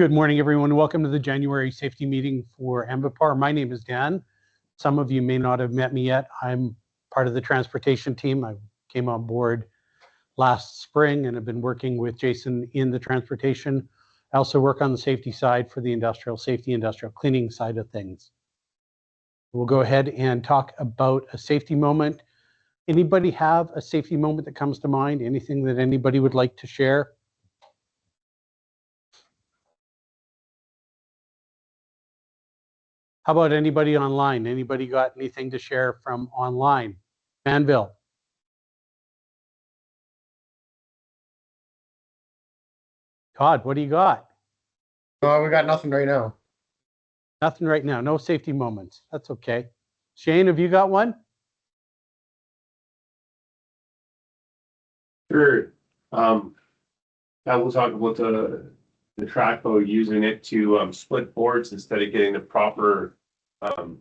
Good morning, everyone. Welcome to the January safety meeting for Ambipar. My name is Dan. Some of you may not have met me yet. I'm part of the transportation team. I came on board last spring and have been working with Jason in the transportation. I also work on the safety side for the industrial safety, industrial cleaning side of things. We'll go ahead and talk about a safety moment. Anybody have a safety moment that comes to mind? Anything that anybody would like to share? How about anybody online? Anybody got anything to share from online? Manville. Todd, what do you got? We got nothing right now. Nothing right now. No safety moments. That's okay. Shane, have you got one? Sure. I will talk about the track boat, using it to split boards instead of getting the proper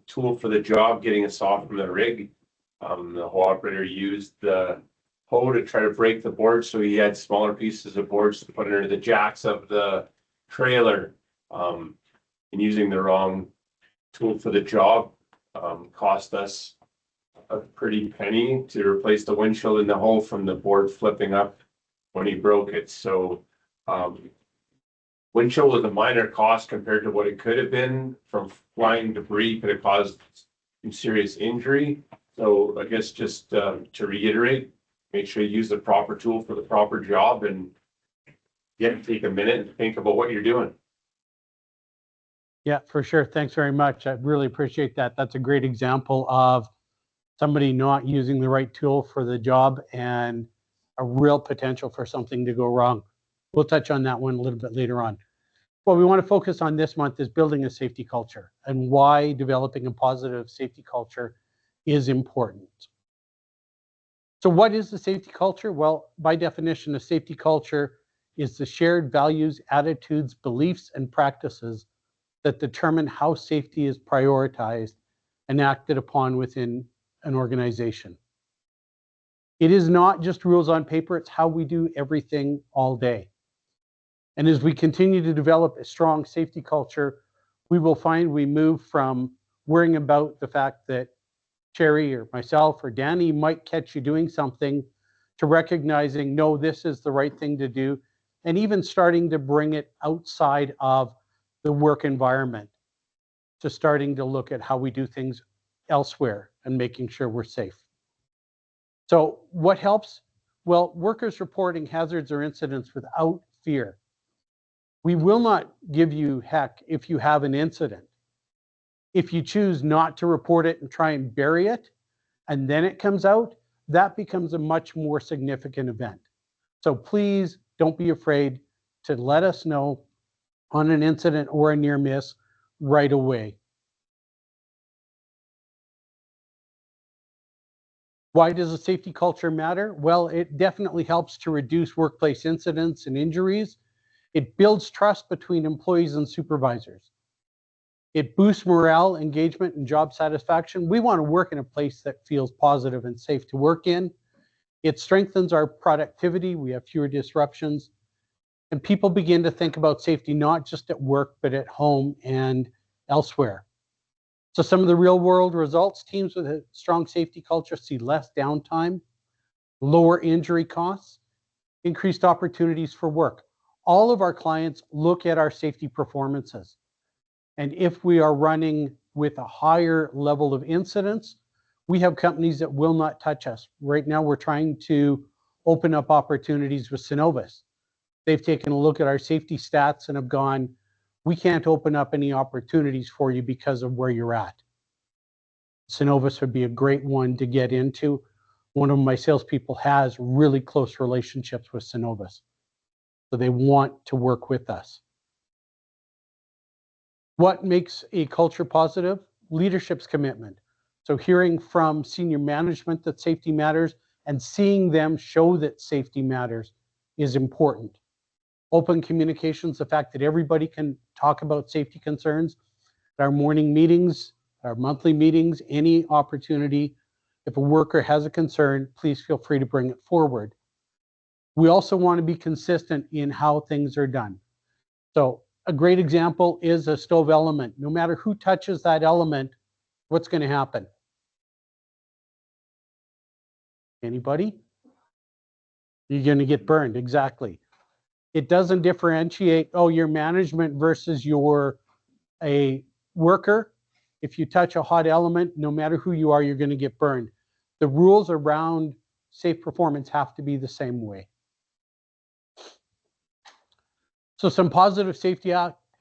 tool for the job, getting us off from the rig. The hoe operator used the hoe to try to break the board, so he had smaller pieces of boards to put under the jacks of the trailer. And using the wrong tool for the job cost us a pretty penny to replace the windshield in the hole from the board flipping up when he broke it. So windshield was a minor cost compared to what it could have been from flying debris, could have caused some serious injury. So I guess just to reiterate, make sure you use the proper tool for the proper job, and take a minute and think about what you're doing. Yeah, for sure. Thanks very much. I really appreciate that. That's a great example of somebody not using the right tool for the job and a real potential for something to go wrong. We'll touch on that one a little bit later on. What we want to focus on this month is building a safety culture and why developing a positive safety culture is important. So what is the safety culture? Well, by definition, a safety culture is the shared values, attitudes, beliefs, and practices that determine how safety is prioritized and acted upon within an organization. It is not just rules on paper, it's how we do everything all day. And as we continue to develop a strong safety culture, we will find we move from worrying about the fact that Sherry or myself or Danny might catch you doing something to recognizing, no, this is the right thing to do, and even starting to bring it outside of the work environment, to starting to look at how we do things elsewhere and making sure we're safe. So what helps? Well, workers reporting hazards or incidents without fear. We will not give you heck if you have an incident. If you choose not to report it and try and bury it, and then it comes out, that becomes a much more significant event. So please don't be afraid to let us know on an incident or a near miss right away. Why does a safety culture matter? Well, it definitely helps to reduce workplace incidents and injuries. It builds trust between employees and supervisors. It boosts morale, engagement, and job satisfaction. We want to work in a place that feels positive and safe to work in. It strengthens our productivity. We have fewer disruptions. And people begin to think about safety not just at work, but at home and elsewhere. So some of the real world results: teams with a strong safety culture see less downtime, lower injury costs, increased opportunities for work. All of our clients look at our safety performances. And if we are running with a higher level of incidents, we have companies that will not touch us. Right now, we're trying to open up opportunities with Cenovus. They've taken a look at our safety stats and have gone, we can't open up any opportunities for you because of where you're at. Cenovus would be a great one to get into. One of my salespeople has really close relationships with Cenovus, so they want to work with us. What makes a culture positive? Leadership's commitment. So hearing from senior management that safety matters and seeing them show that safety matters is important. Open communications, the fact that everybody can talk about safety concerns. Our morning meetings, our monthly meetings, any opportunity. If a worker has a concern, please feel free to bring it forward. We also want to be consistent in how things are done. So a great example is a stove element. No matter who touches that element, what's going to happen? Anybody? You're going to get burned. Exactly. It doesn't differentiate, oh, your management versus a worker. If you touch a hot element, no matter who you are, you're going to get burned. The rules around safe performance have to be the same way. So some positive safety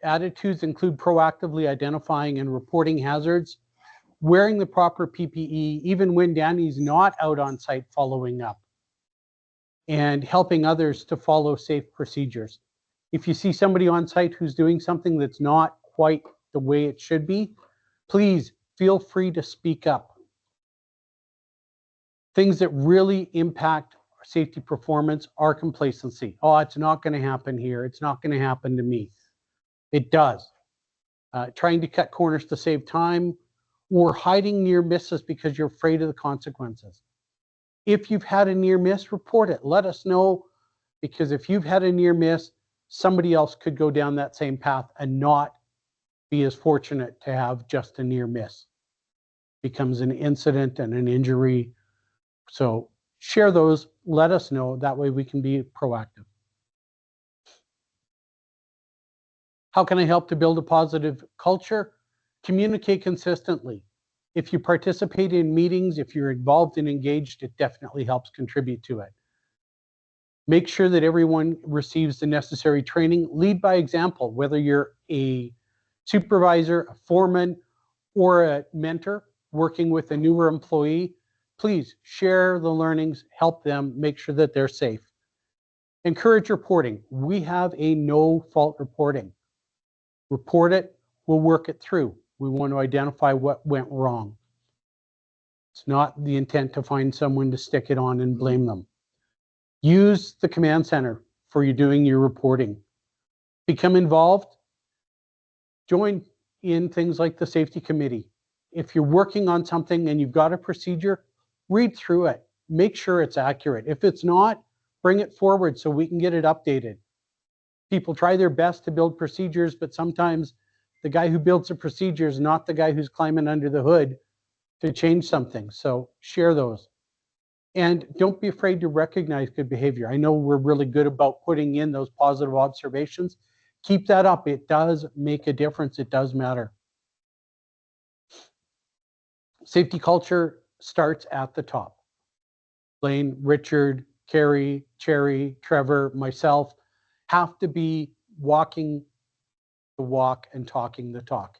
attitudes include proactively identifying and reporting hazards, wearing the proper PPE, even when Danny's not out on site following up, and helping others to follow safe procedures. If you see somebody on site who's doing something that's not quite the way it should be, please feel free to speak up. Things that really impact safety performance are complacency. Oh, it's not going to happen here. It's not going to happen to me. It does. Trying to cut corners to save time, or hiding near misses because you're afraid of the consequences. If you've had a near miss, report it. Let us know, because if you've had a near miss, somebody else could go down that same path and not be as fortunate to have just a near miss. Becomes an incident and an injury. So share those, let us know. That way we can be proactive. How can I help to build a positive culture? Communicate consistently. If you participate in meetings, if you're involved and engaged, it definitely helps contribute to it. Make sure that everyone receives the necessary training. Lead by example, whether you're a supervisor, a foreman, or a mentor working with a newer employee. Please share the learnings, help them, make sure that they're safe. Encourage reporting. We have a no-fault reporting. Report it, we'll work it through. We want to identify what went wrong. It's not the intent to find someone to stick it on and blame them. Use the command center for you doing your reporting. Become involved. Join in things like the safety committee. If you're working on something and you've got a procedure, read through it. Make sure it's accurate. If it's not, bring it forward so we can get it updated. People try their best to build procedures, but sometimes the guy who builds the procedure is not the guy who's climbing under the hood to change something. So share those. And don't be afraid to recognize good behavior. I know we're really good about putting in those positive observations. Keep that up. It does make a difference. It does matter. Safety culture starts at the top. Blaine, Richard, Carrie, Cherry, Trevor, myself have to be walking the walk and talking the talk.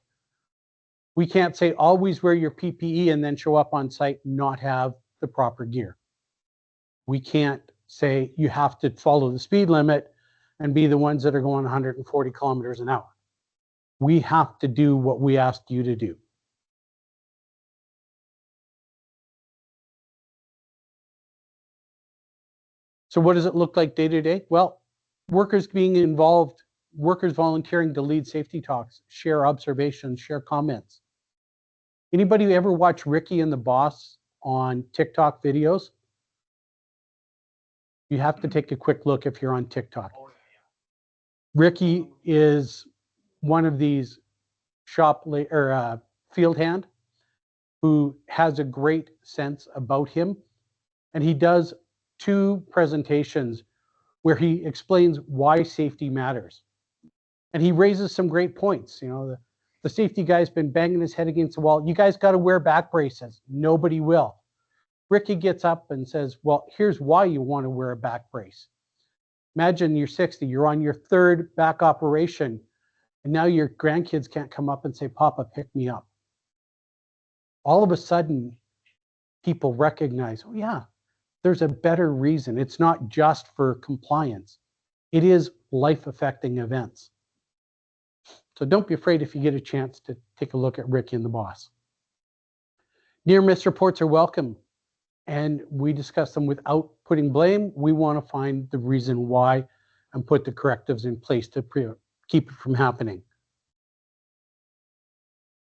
We can't say always wear your PPE and then show up on site and not have the proper gear. We can't say you have to follow the speed limit and be the ones that are going 140 kilometers an hour. We have to do what we asked you to do. So what does it look like day to day? Well, workers being involved, workers volunteering to lead safety talks, share observations, share comments. Anybody ever watch Ricky and the Boss on TikTok videos? You have to take a quick look if you're on TikTok. Ricky is one of these field hand who has a great sense about him, and he does 2 presentations where he explains why safety matters. And he raises some great points. You know, the safety guy's been banging his head against the wall. You guys got to wear back braces. Nobody will. Ricky gets up and says, well, here's why you want to wear a back brace. Imagine you're 60, you're on your 3rd back operation, and now your grandkids can't come up and say, Papa, pick me up. All of a sudden, people recognize, oh yeah, there's a better reason. It's not just for compliance. It is life-affecting events. So don't be afraid if you get a chance to take a look at Ricky and the Boss. Near-miss reports are welcome, and we discuss them without putting blame. We want to find the reason why and put the correctives in place to keep it from happening.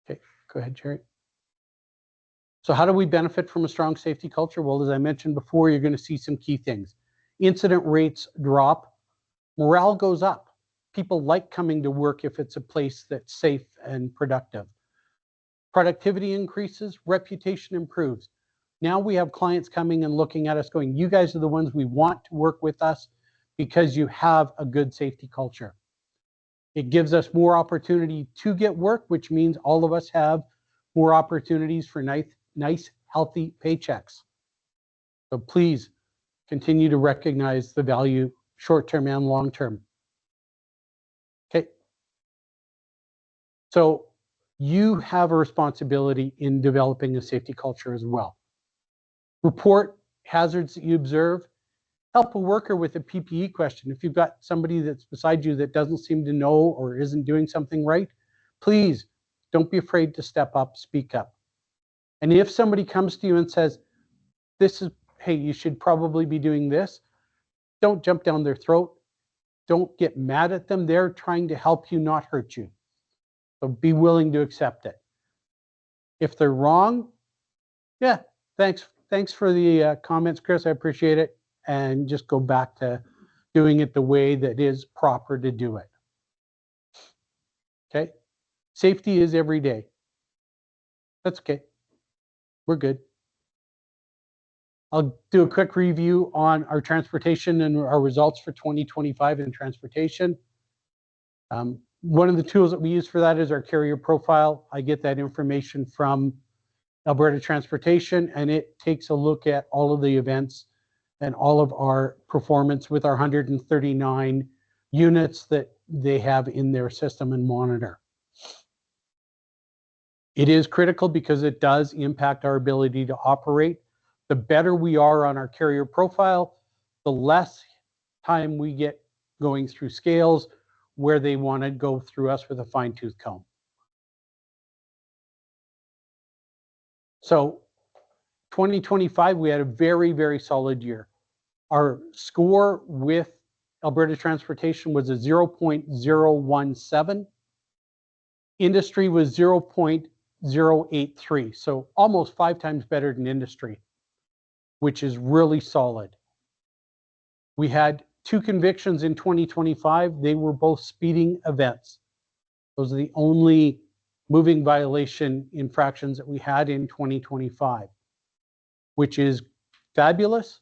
Okay, go ahead, Jerry. So how do we benefit from a strong safety culture? Well, as I mentioned before, you're going to see some key things. Incident rates drop, morale goes up. people like coming to work if it's a place that's safe and productive. Productivity increases, reputation improves. Now we have clients coming and looking at us going, you guys are the ones we want to work with us because you have a good safety culture. It gives us more opportunity to get work, which means all of us have more opportunities for nice, healthy paychecks. So please continue to recognize the value short-term and long-term. Okay. So you have a responsibility in developing a safety culture as well. Report hazards that you observe. Help a worker with a PPE question. If you've got somebody that's beside you that doesn't seem to know or isn't doing something right, please don't be afraid to step up, speak up. And if somebody comes to you and says, hey, you should probably be doing this, don't jump down their throat. Don't get mad at them. They're trying to help you, not hurt you. So be willing to accept it. If they're wrong, yeah, thanks for the comments, Chris. I appreciate it. And just go back to doing it the way that is proper to do it. Okay? Safety is every day. That's okay. We're good. I'll do a quick review on our transportation and our results for 2025 in transportation. One of the tools that we use for that is our carrier profile. I get that information from Alberta Transportation, and it takes a look at all of the events and all of our performance with our 139 units that they have in their system and monitor. It is critical because it does impact our ability to operate. The better we are on our carrier profile, the less time we get going through scales where they want to go through us with a fine-tooth comb. So 2025, we had a very, very solid year. Our score with Alberta Transportation was a 0.017. Industry was 0.083, so almost 5 times better than industry, which is really solid. We had 2 convictions in 2025. They were both speeding events. Those are the only moving violation infractions that we had in 2025, which is fabulous,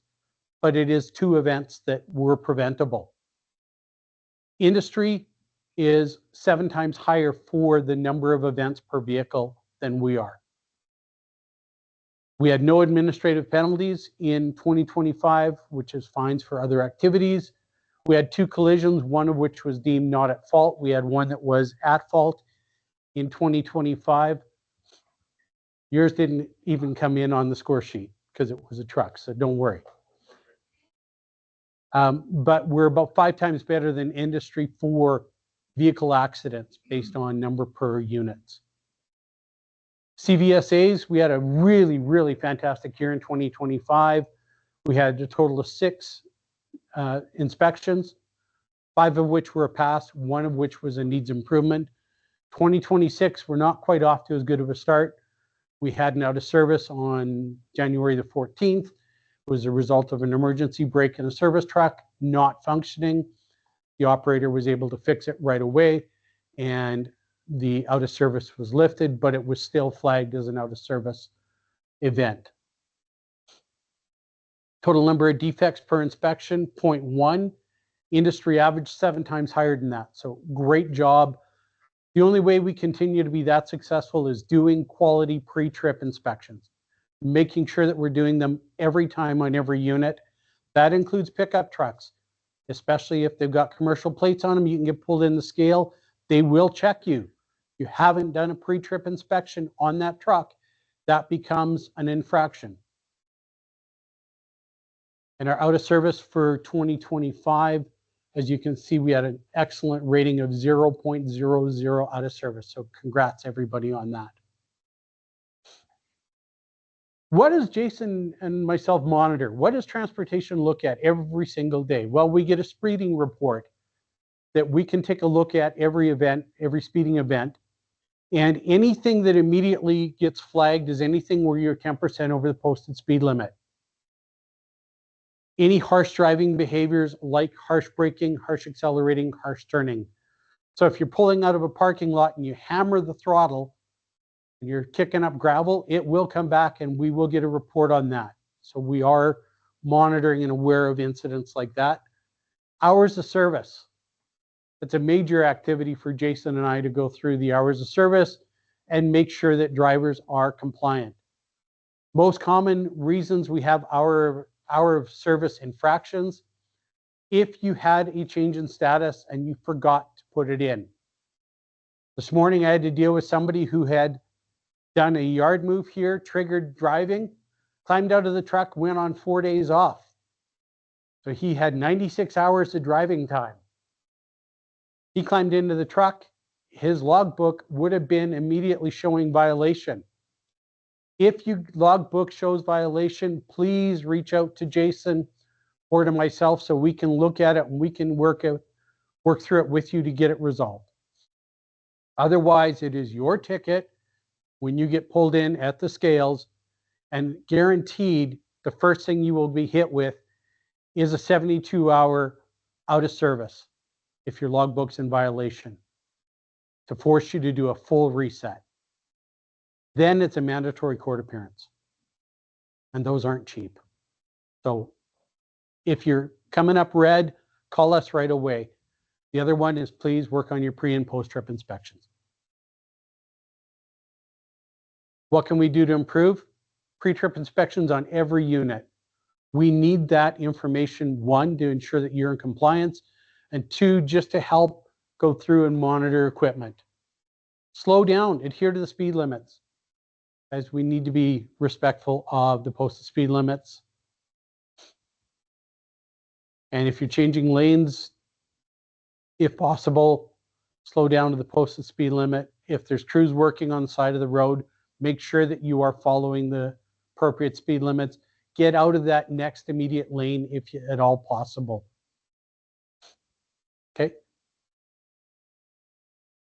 but it is 2 events that were preventable. Industry is 7 times higher for the number of events per vehicle than we are. We had no administrative penalties in 2025, which is fines for other activities. We had 2 collisions, one of which was deemed not at fault. We had one that was at fault in 2025. Yours didn't even come in on the score sheet because it was a truck, so don't worry. But we're about 5 times better than industry for vehicle accidents based on number per units. CVSAs, we had a really, really fantastic year in 2025. We had a total of 6 inspections, 5 of which were a pass, 1 of which was a needs improvement. 2026, we're not quite off to as good of a start. We had an out of service on January the 14th. It was a result of an emergency brake in a service truck not functioning. The operator was able to fix it right away, and the out of service was lifted, but it was still flagged as an out of service event. Total number of defects per inspection, 0.1. Industry average 7 times higher than that. So great job. The only way we continue to be that successful is doing quality pre-trip inspections, making sure that we're doing them every time on every unit. That includes pickup trucks, especially if they've got commercial plates on them. You can get pulled in the scale. They will check you. You haven't done a pre-trip inspection on that truck, that becomes an infraction. And our out of service for 2025, as you can see, we had an excellent rating of 0.00 out of service. So congrats everybody on that. What does Jason and myself monitor? What does transportation look at every single day? Well, we get a speeding report that we can take a look at every event, every speeding event. And anything that immediately gets flagged is anything where you're 10% over the posted speed limit. Any harsh driving behaviors like harsh braking, harsh accelerating, harsh turning, So if you're pulling out of a parking lot and you hammer the throttle and you're kicking up gravel, it will come back and we will get a report on that. So we are monitoring and aware of incidents like that. Hours of service. It's a major activity for Jason and I to go through the hours of service and make sure that drivers are compliant. Most common reasons we have hour of service infractions: if you had a change in status and you forgot to put it in. This morning I had to deal with somebody who had done a yard move here, triggered driving, climbed out of the truck, went on 4 days off. So he had 96 hours of driving time. He climbed into the truck. His logbook would have been immediately showing violation. If your logbook shows violation, please reach out to Jason or to myself so we can look at it and we can work through it with you to get it resolved. Otherwise, it is your ticket when you get pulled in at the scales, and guaranteed the first thing you will be hit with is a 72-hour out of service if your logbook's in violation, to force you to do a full reset. Then it's a mandatory court appearance, and those aren't cheap. So if you're coming up red, call us right away. The other one is please work on your pre and post-trip inspections. What can we do to improve? Pre-trip inspections on every unit. We need that information, one, to ensure that you're in compliance, and two, just to help go through and monitor equipment. Slow down, adhere to the speed limits, as we need to be respectful of the posted speed limits. And if you're changing lanes, if possible, slow down to the posted speed limit. If there's crews working on the side of the road, make sure that you are following the appropriate speed limits. Get out of that next immediate lane if at all possible. Okay.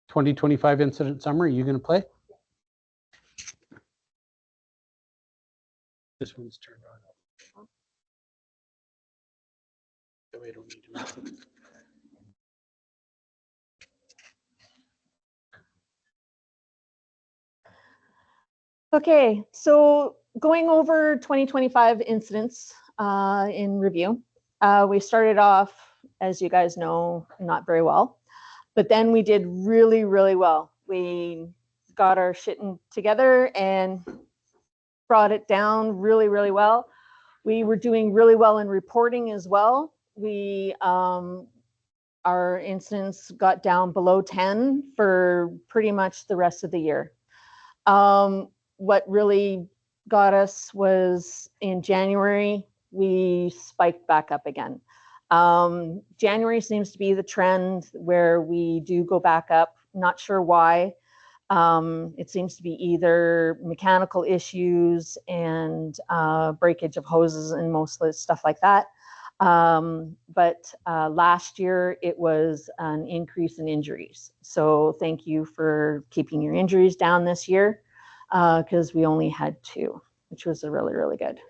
2025 incident summary, you going to play? This one's turned on. So we don't need to. Okay, so going over 2025 incidents in review, we started off, as you guys know, not very well, but then we did really, really well. We got our shit together and brought it down really, really well. We were doing really well in reporting as well. We our incidents got down below 10 for pretty much the rest of the year. What really got us was in January, we spiked back up again. January seems to be the trend where we do go back up. Not sure why. It seems to be either mechanical issues and breakage of hoses and mostly stuff like that. But last year it was an increase in injuries. So thank you for keeping your injuries down this year, because we only had 2, which was really, really good.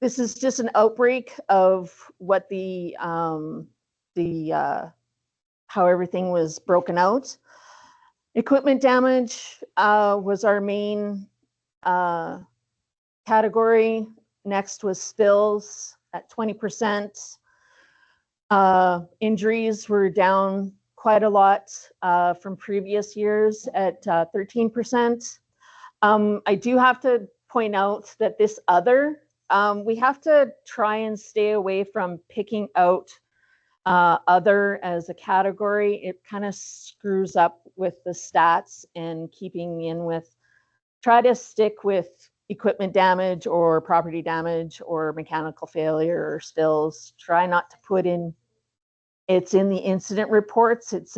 This is just an outbreak of what how everything was broken out. Equipment damage was our main category. Next was spills at 20%. Injuries were down quite a lot from previous years at 13%. I do have to point out that this other, we have to try and stay away from picking out other as a category. It kind of screws up with the stats and keeping in with, try to stick with equipment damage or property damage or mechanical failure or spills. Try not to put in, it's in the incident reports. It's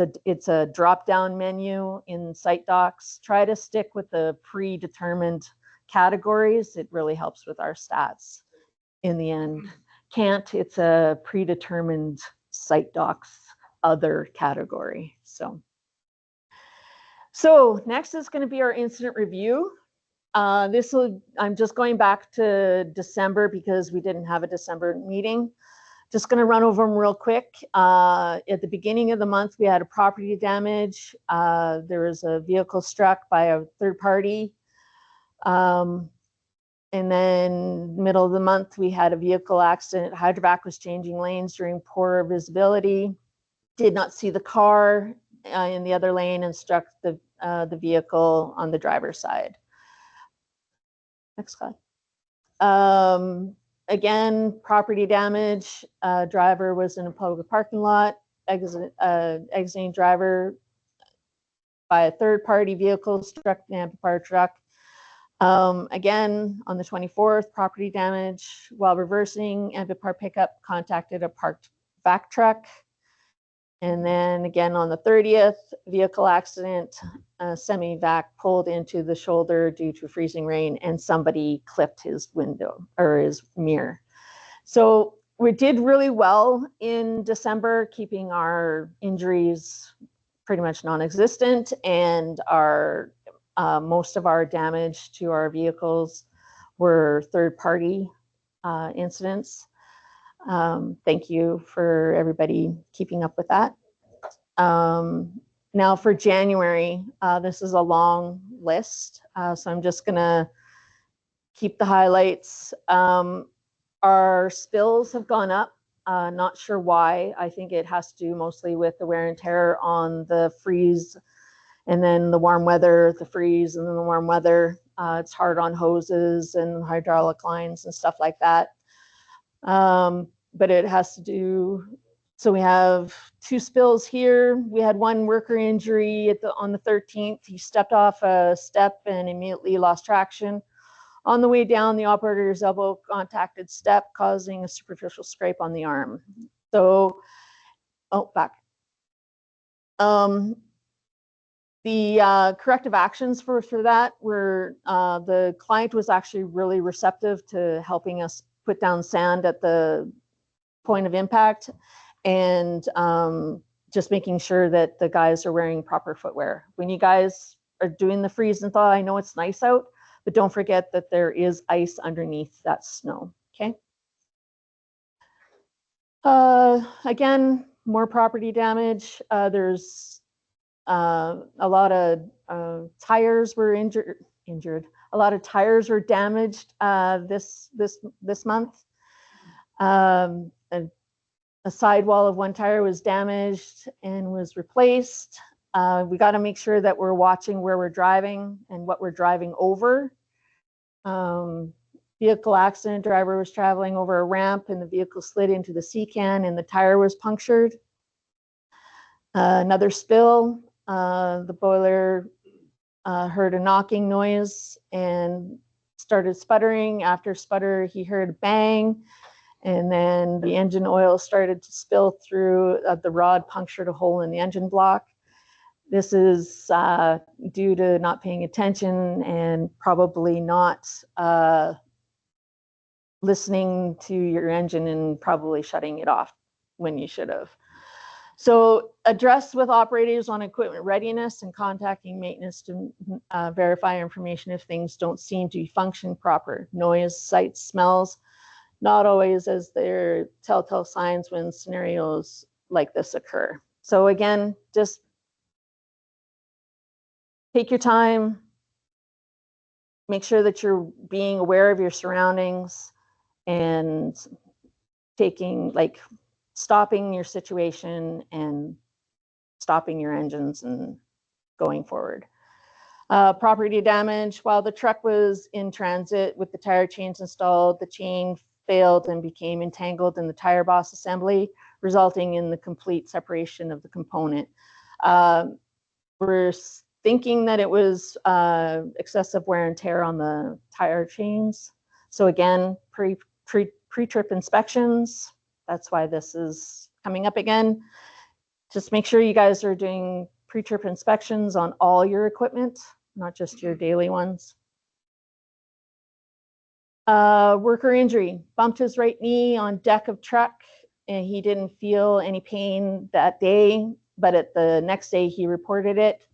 a drop-down menu in site docs. Try to stick with the predetermined categories. It really helps with our stats in the end. Can't, it's a predetermined site docs other category. So next is going to be our incident review. I'm just going back to December because we didn't have a December meeting. Just going to run over them real quick. At the beginning of the month, we had a property damage. There was a vehicle struck by a third party. And then middle of the month, we had a vehicle accident. Hydrovac was changing lanes during poor visibility. Did not see the car in the other lane and struck the vehicle on the driver's side. Next slide. Again, property damage. Driver was in a public parking lot. Exiting driver by a third-party vehicle struck an Amplifier truck. Again, on the 24th, property damage while reversing. Amplifier pickup contacted a parked vac truck. And then again on the 30th, vehicle accident, semi-vac pulled into the shoulder due to freezing rain, and somebody clipped his window or his mirror. So we did really well in December, keeping our injuries pretty much non-existent, and our most of our damage to our vehicles were third-party incidents. Thank you for everybody keeping up with that. Now for January, this is a long list, so I'm just gonna keep the highlights. Our spills have gone up, not sure why. I think it has to do mostly with the wear and tear on the freeze, and then the warm weather, the freeze, and then the warm weather. It's hard on hoses and hydraulic lines and stuff like that. But it has to do, so we have 2 spills here. We had one worker injury on the 13th. He stepped off a step and immediately lost traction. On the way down, the operator's elbow contacted step, causing a superficial scrape on the arm. So, back. The corrective actions for that were, the client was actually really receptive to helping us put down sand at the point of impact, and just making sure that the guys are wearing proper footwear. When you guys are doing the freeze and thaw, I know it's nice out, but don't forget that there is ice underneath that snow, okay? Again, more property damage. There's a lot of tires were injured. A lot of tires were damaged this month. A sidewall of one tire was damaged and was replaced. We got to make sure that we're watching where we're driving and what we're driving over. Vehicle accident, driver was traveling over a ramp and the vehicle slid into the sea can and the tire was punctured. Another spill, the boiler heard a knocking noise and started sputtering. After sputter, he heard a bang, and then the engine oil started to spill through. The rod punctured a hole in the engine block. This is due to not paying attention and probably not listening to your engine and probably shutting it off when you should have. So address with operators on equipment readiness and contacting maintenance to verify information if things don't seem to function proper. Noise, sights, smells, not always as their telltale signs when scenarios like this occur. So again, just take your time, make sure that you're being aware of your surroundings and stopping your situation and stopping your engines and going forward. Property damage, while the truck was in transit with the tire chains installed, the chain failed and became entangled in the tire boss assembly, resulting in the complete separation of the component. We're thinking that it was excessive wear and tear on the tire chains. So again, pre-trip inspections, that's why this is coming up again. Just make sure you guys are doing pre-trip inspections on all your equipment, not just your daily ones. Worker injury, bumped his right knee on deck of truck, and he didn't feel any pain that day, but at the next day he reported it.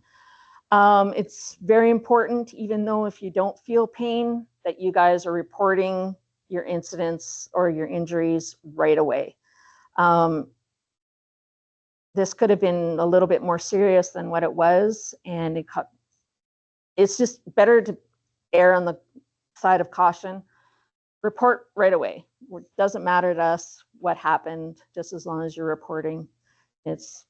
It's very important, even though if you don't feel pain, that you guys are reporting your incidents or your injuries right away. This could have been a little bit more serious than what it was, and it's just better to err on the side of caution. Report right away. It doesn't matter to us what happened, just as long as you're reporting. It's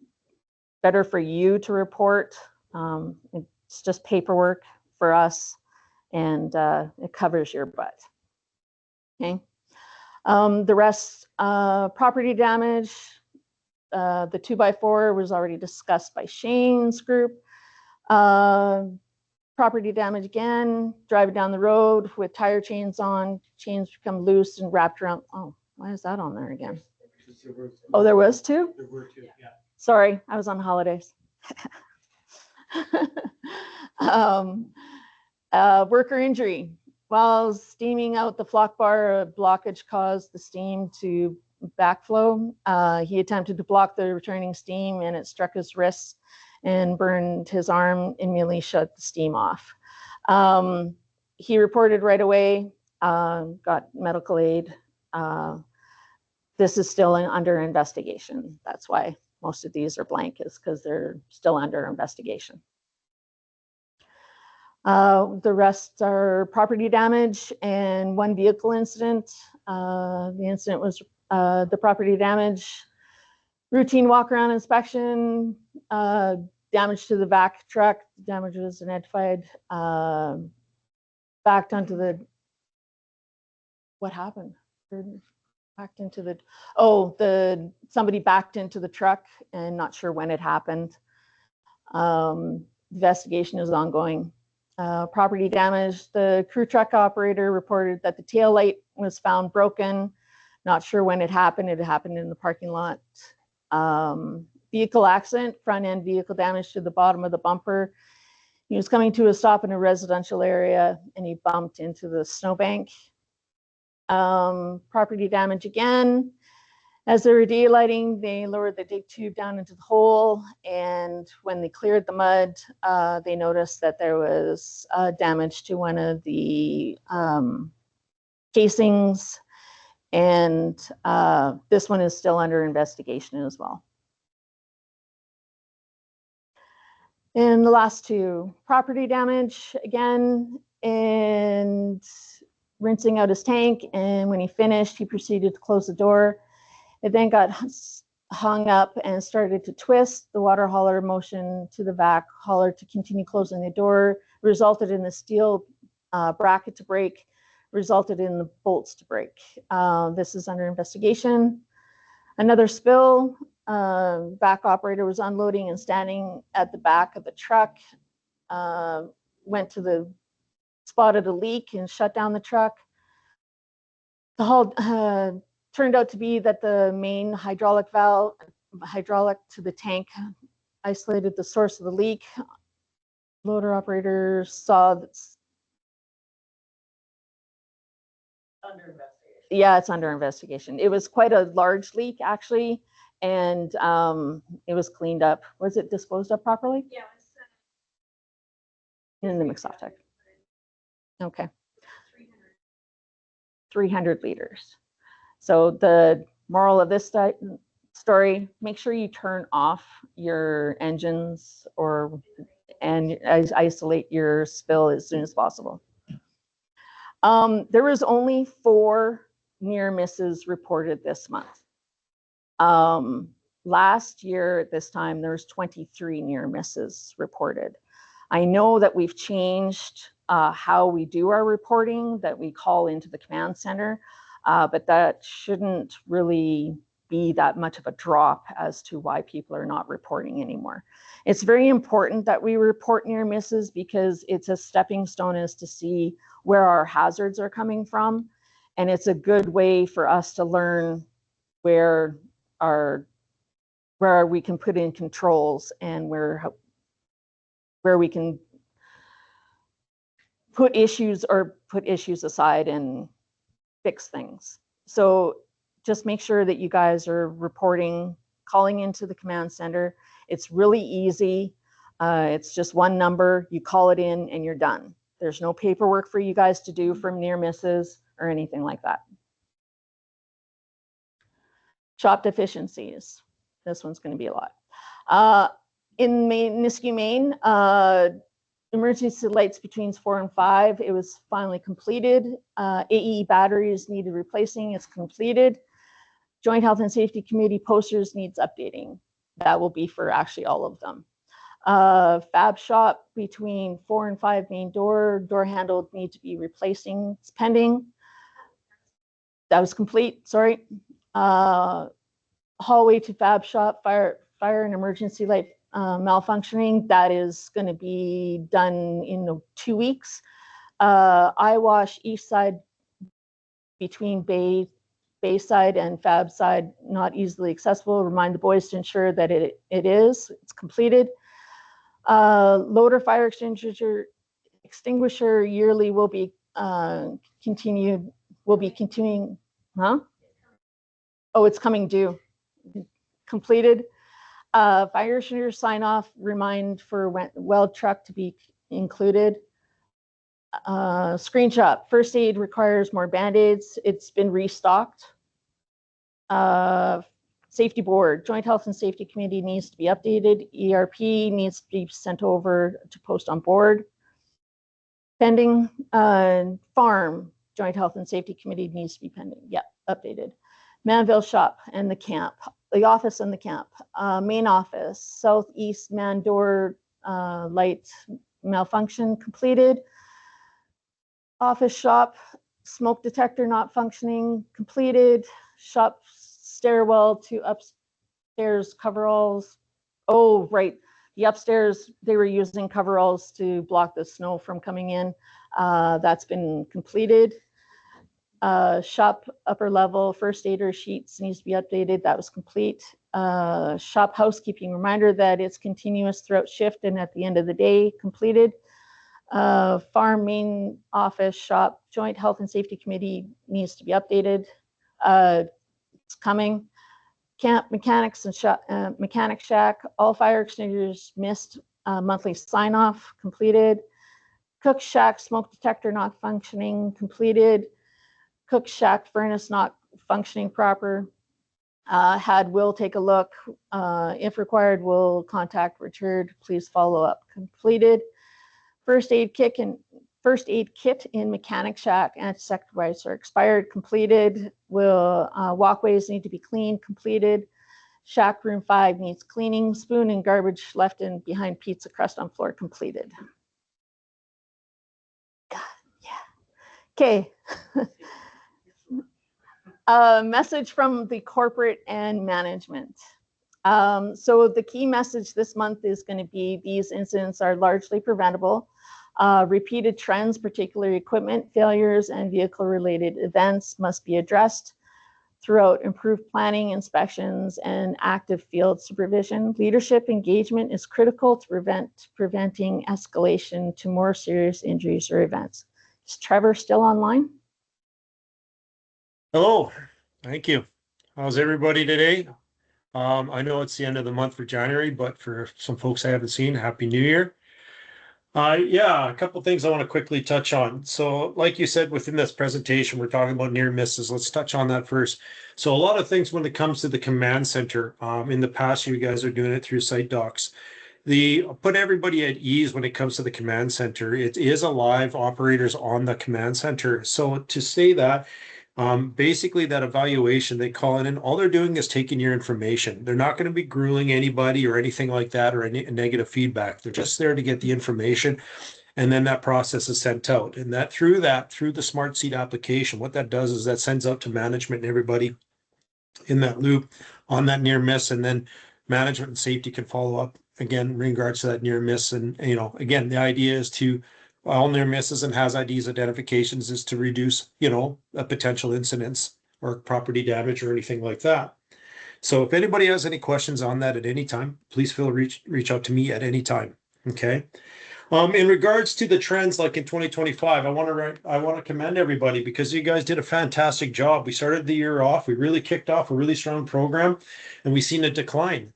better for you to report. It's just paperwork for us, and it covers your butt. Okay. The rest, property damage, the 2x4 was already discussed by Shane's group. Property damage again, driving down the road with tire chains on, chains become loose and wrapped around. Oh, why is that on there again? Oh, there was two? There were two, yeah. Sorry, I was on holidays. Worker injury. While steaming out the flock bar, a blockage caused the steam to backflow. He attempted to block the returning steam and it struck his wrists and burned his arm, immediately shut the steam off. He reported right away, got medical aid. This is still under investigation. That's why most of these are blank, is because they're still under investigation. The rest are property damage and one vehicle incident. The incident was the property damage, routine walk around inspection, damage to the back truck, damage was identified, backed onto the, what happened? Backed into the, somebody backed into the truck and not sure when it happened. Investigation is ongoing. Property damage, the crew truck operator reported that the tail light was found broken. Not sure when it happened. It happened in the parking lot. Vehicle accident, front end vehicle damage to the bottom of the bumper. He was coming to a stop in a residential area and he bumped into the snowbank. Property damage again. As they were daylighting, they lowered the dig tube down into the hole, and when they cleared the mud, they noticed that there was damage to one of the casings, and this one is still under investigation as well. And the last two, property damage again, and rinsing out his tank, and when he finished, he proceeded to close the door. It then got hung up and started to twist. The water hauler motion to the vac hauler to continue closing the door resulted in the steel bracket to break, resulted in the bolts to break. This is under investigation. Another spill, back operator was unloading and standing at the back of the truck, went to the spotted a leak and shut down the truck. The whole turned out to be that the main hydraulic valve, hydraulic to the tank, isolated the source of the leak. Loader operator saw that's under investigation. Yeah, it's under investigation. It was quite a large leak actually, and it was cleaned up. Was it disposed of properly? Yeah, it's in the mix-off tank. Okay. 300. 300 liters. So the moral of this story, make sure you turn off your engines and isolate your spill as soon as possible. There was only 4 near misses reported this month. Last year at this time, there was 23 near misses reported. I know that we've changed how we do our reporting, that we call into the command center, but that shouldn't really be that much of a drop as to why people are not reporting anymore. It's very important that we report near misses because it's a stepping stone as to see where our hazards are coming from. And it's a good way for us to learn where we can put in controls and where we can put issues aside and fix things. So just make sure that you guys are reporting, calling into the command center. It's really easy. It's just one number, you call it in and you're done. There's no paperwork for you guys to do from near misses or anything like that. Shop deficiencies. This one's going to be a lot. In Nisku, Maine, emergency lights between 4 and 5. It was finally completed. AE batteries needed replacing. It's completed. Joint Health and Safety Committee posters needs updating. That will be for actually all of them. Fab shop between 4 and 5 main door handle need to be replacing. It's pending. That was complete. Sorry. Hallway to fab shop fire and emergency light malfunctioning. That is going to be done in 2 weeks. Eye wash east side between Bayside and Fab side not easily accessible. Remind the boys to ensure that it is. It's completed. Loader fire extinguisher yearly will be continued. Will be continuing. Huh? Oh, it's coming due. Completed. Fire extinguisher sign off. Remind for weld truck to be included. Screenshot. First aid requires more band-aids. It's been restocked. Safety board. Joint Health and Safety Committee needs to be updated. ERP needs to be sent over to post on board. Pending. Farm. Joint Health and Safety Committee needs to be pending. Yep, updated. Manville shop and the camp. The office and the camp. Main office. Southeast man door light malfunction completed. Office shop. Smoke detector not functioning completed. Shop stairwell to upstairs coveralls. Oh, right. The upstairs, they were using coveralls to block the snow from coming in. That's been completed. Shop upper level first aider sheets needs to be updated. That was complete. Shop housekeeping reminder that it's continuous throughout shift and at the end of the day completed. Farm main office shop joint health and safety committee needs to be updated. It's coming. Camp mechanics and mechanic shack, all fire extinguishers missed. Monthly sign off completed. Cook shack smoke detector not functioning completed. Cook shack furnace not functioning proper. Had Will take a look. If required, will contact Richard. Please follow up. Completed. First aid kit in mechanic shack and insecticides are expired. Completed. Will walkways need to be cleaned. Completed. Shack room 5 needs cleaning. Spoon and garbage left in behind pizza crust on floor. Completed. God, yeah. Okay. Message from the corporate and management. So the key message this month is going to be these incidents are largely preventable. Repeated trends, particularly equipment failures and vehicle-related events, must be addressed throughout improved planning, inspections, and active field supervision. Leadership engagement is critical to preventing escalation to more serious injuries or events. Is Trevor still online? Hello, thank you. How's everybody today? I know it's the end of the month for January, but for some folks I haven't seen, Happy New Year. Yeah, a couple things I want to quickly touch on. So like you said, within this presentation, we're talking about near misses. Let's touch on that first. So a lot of things when it comes to the command center, in the past, you guys are doing it through site docs. Put everybody at ease when it comes to the command center. It is alive, operators on the command center. So to say that, basically that evaluation, they call it in, all they're doing is taking your information. They're not going to be grueling anybody or anything like that or any negative feedback. They're just there to get the information. And then that process is sent out. And through the Smart Seat application, what that does is that sends out to management and everybody in that loop on that near miss. And then management and safety can follow up again in regards to that near miss. And, again, the idea is to all near misses and HAZIDs identifications is to reduce, a potential incidents or property damage or anything like that. So if anybody has any questions on that at any time, please feel reach out to me at any time. Okay. In regards to the trends, like in 2025, I want to commend everybody because you guys did a fantastic job. We started the year off. We really kicked off a really strong program, and we've seen a decline.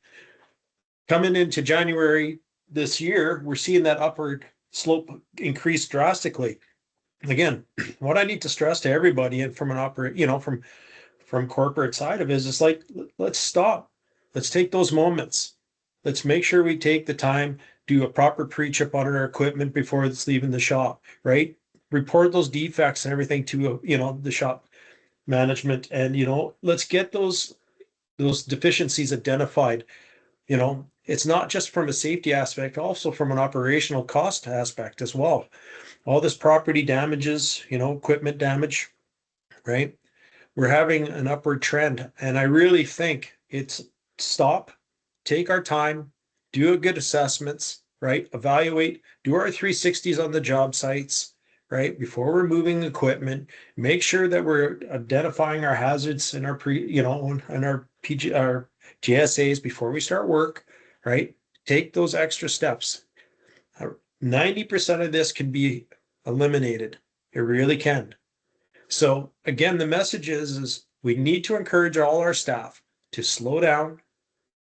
Coming into January this year, we're seeing that upward slope increase drastically. Again, what I need to stress to everybody and from from corporate side of it is it's like, let's stop. Let's take those moments. Let's make sure we take the time, do a proper pre-trip on our equipment before it's leaving the shop, right? Report those defects and everything to, the shop management, and, let's get those deficiencies identified. It's not just from a safety aspect, also from an operational cost aspect as well. All this property damages, equipment damage, right? We're having an upward trend, and I really think it's stop, take our time, do a good assessments, right? Evaluate, do our 360s on the job sites, right? Before we're moving equipment, make sure that we're identifying our hazards in our in our our GSAs before we start work, right? Take those extra steps. 90% of this can be eliminated. It really can. So again, the message is we need to encourage all our staff to slow down,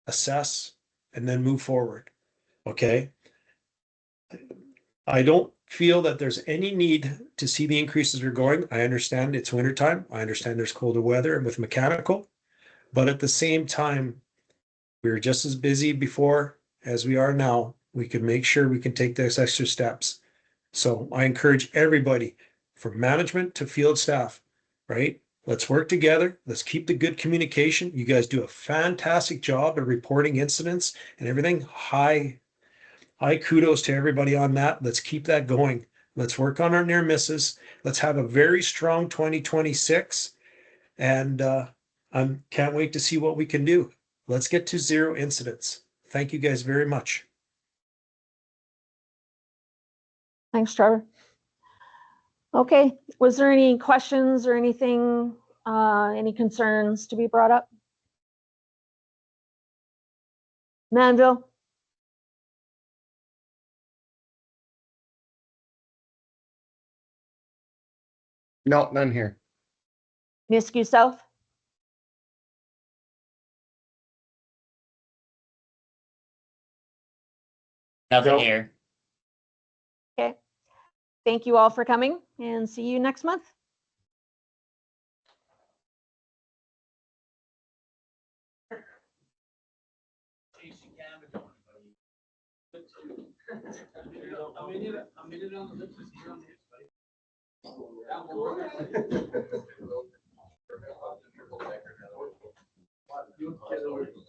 assess, and then move forward. Okay. I don't feel that there's any need to see the increases are going. I understand it's wintertime. I understand there's colder weather and with mechanical, but at the same time, we were just as busy before as we are now. We can make sure we can take those extra steps. So I encourage everybody from management to field staff, right? Let's work together. Let's keep the good communication. You guys do a fantastic job of reporting incidents and everything. High kudos to everybody on that. Let's keep that going. Let's work on our near misses. Let's have a very strong 2026. And I can't wait to see what we can do. Let's get to 0 incidents. Thank you guys very much. Thanks, Trevor. Okay, was there any questions or anything, any concerns to be brought up? Manville? No, none here. Nisku South? Nothing Nope. here. Okay. Thank you all for coming, and see you next month.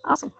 Awesome.